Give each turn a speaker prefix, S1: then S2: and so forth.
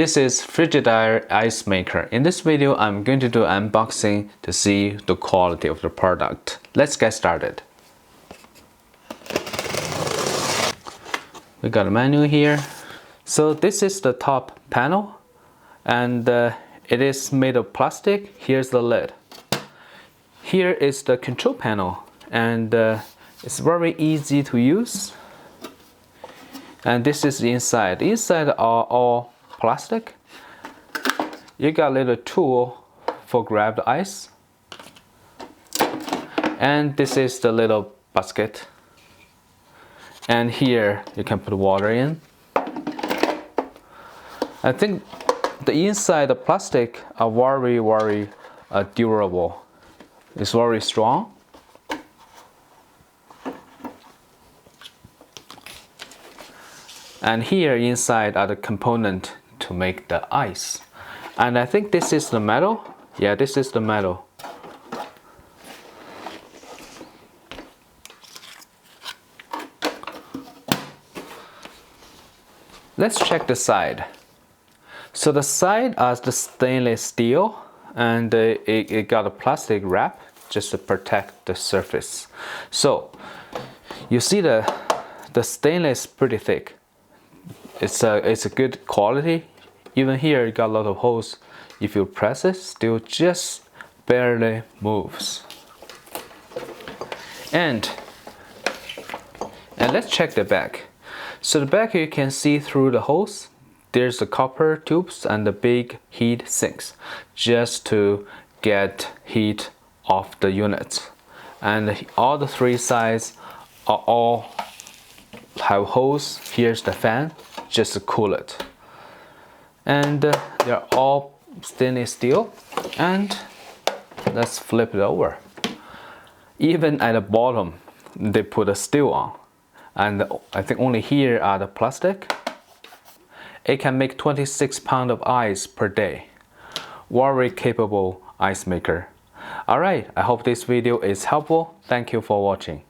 S1: This is Frigidaire Ice Maker. In this video, I'm going to do unboxing to see the quality of the product. Let's get started. We got a menu here. So this is the top panel, and it is made of plastic. Here's the lid. Here is the control panel, and it's very easy to use. And this is the inside. The inside are all plastic. You got a little tool for grab the ice, and this is the little basket, and here you can put water in. I think the inside the plastic are very durable. It's very strong. And here inside are the component to make the ice. And I think this is the metal. Yeah, this is the metal. Let's check the side. So the side is the stainless steel, and it got a plastic wrap just to protect the surface. So you see the stainless pretty thick. It's a good quality. Even here it got a lot of holes. If you press it, still just barely moves. And let's check the back. So the back, you can see through the holes. There's the copper tubes and the big heat sinks just to get heat off the units. And all the three sides are all have holes. Here's the fan just to cool it. And they're all stainless steel. And let's flip it over. Even at the bottom, they put a steel on. And I think only here are the plastic. It can make 26 pounds of ice per day. Very capable ice maker. Alright, I hope this video is helpful. Thank you for watching.